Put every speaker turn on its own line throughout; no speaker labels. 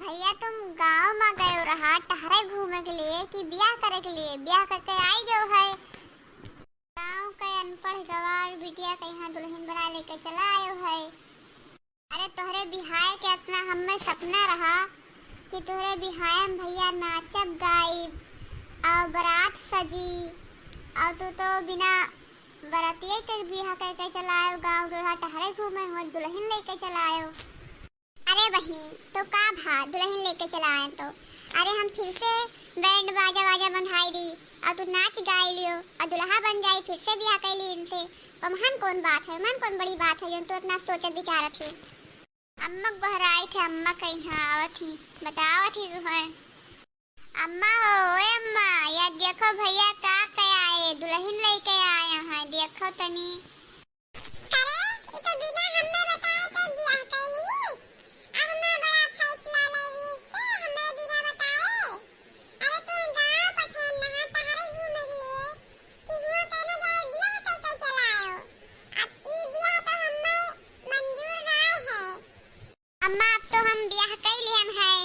भैया तुम गांव में गए रहा टहरे घूमे के लिए कि ब्याह करे के लिए? ब्याह करके आई गयो है। गांव के अनपढ़ गवार बिटिया के यहाँ दुल्हन बना लेके चला आयो है। अरे तोहरे बिहाय के इतना हमें सपना रहा कि तोहरे बिहाय में भैया नाचब गाइब और बारात सजी और तू तो बिना बरातिये के बियाह करके चला आयो। गाँव के यहाँ टहरे घूमे हो दुल्हन लेके चला आयो। अरे बहनी तो का भा दुल्हन लेके चला आए तो अरे हम फिर से बैंड बाजा वाजा बंधाई दी और तू नाच गाई लियो और दुल्हा बन जाई फिर से ब्याह कैली इनसे। तो महान कौन बात है, महान कौन बड़ी बात है जो तू इतना सोचत विचारत थी। अम्मा बहराई थे, अम्मा कहीं आवत थी बतावत थी तुम्हें। अम्मा हो ओए अम्मा या देखो भैया का कया आए दुल्हन लेके आए हैं देखो तनी। अरे इसे बिना हमें बताए तो ब्याह कैली हमें बड़ा फैसला ले इससे हमें बिना बताए। अरे तू गांव पठेन नहा टहरे घूमे लिए कि हुआ कहने जाए ब्याह करके चलायो। अब ई ब्याह तो हमें मंजूर नहीं है। अम्मा अब तो हम ब्याह कर लिए हम है।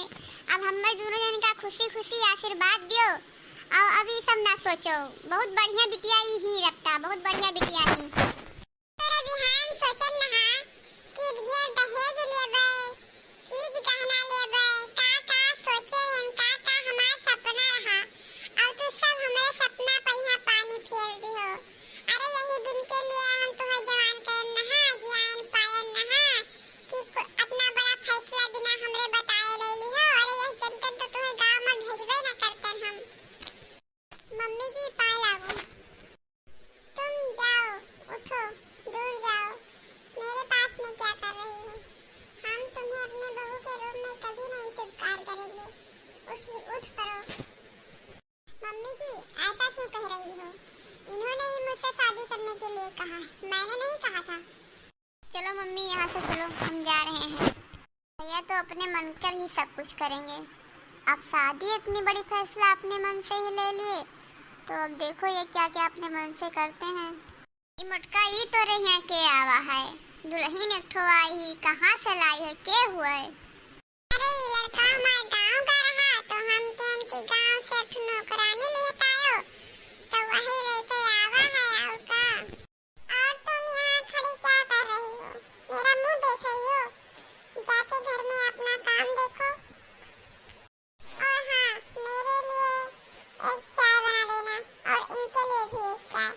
अब हमें दोनों जन का खुशी खुशी आशीर्वाद दियो और अभी सब ना सोचो। बहुत बढ़िया बिटिया ही रखता, बहुत बढ़िया बिटिया ही। तोरे बिहान सोचन नहा कि ढेर दहेज लेबे चीज गहना लेबे का सोचे हम का हमार सपना रहा और तू सब हमारे सपना पे यहाँ पानी फेर दी हो। अरे यही दिन के लिए हम तुम्हें जवान कर नहा जियान पायन नहा कि अपना बड़ा फैसला बिना हमरे बताए ले ली हो। अरे यह जनतन तो तुम्हें गांव में भेजबे न करते हम। मम्मी जी पाए लागू तुम जाओ उठो दूर जाओ मेरे पास में क्या कर रही हो। हम तुम्हें अपने बहू के रूप में कभी नहीं स्वीकार करेंगे। उठ करो। मम्मी जी ऐसा क्यों कह रही हो? इन्होंने ही मुझसे शादी करने के लिए कहा, मैंने नहीं कहा था। चलो मम्मी यहाँ से चलो हम जा रहे हैं। भैया तो अपने मन कर ही सब कुछ करेंगे। अब शादी इतनी बड़ी फैसला अपने मन से ही ले लिए तो अब देखो ये क्या क्या अपने मन से करते हैं। ये मटका ही तो रे यहाँ के आवा है दुल्हन एक ठो आई ही कहाँ से लाई है के हुआ है? अरे लड़का हमारे गांव का रहा तो हम केन के गांव से एक नौकरानी लेके आयो तो वही लेके आवा है और का। और तुम यहाँ खड़ी क्या कर रही हो? मेरा मुंह देख रही हो? जाके घर में अपना काम देखो। और हाँ मेरे लिए एक चाय बना देना और इनके लिए भी एक चाय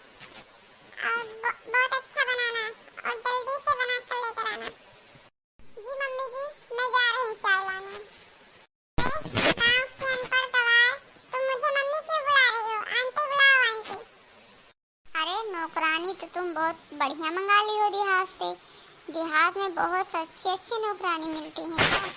और बहुत अच्छा बनाना और जल्दी से बना कर लेकर आना। जी मम्मी जी मैं जा रही हूँ चाय लाने। गाँव की अनपढ़ गवार तुम मुझे मम्मी क्यों बुला रही हो? आंटी बुलाओ आंटी। अरे नौकरानी तो तुम बहुत बढ़िया मंगा ली हो देहात से। देहात में बहुत अच्छी अच्छी नौकरानी मिलती हैं।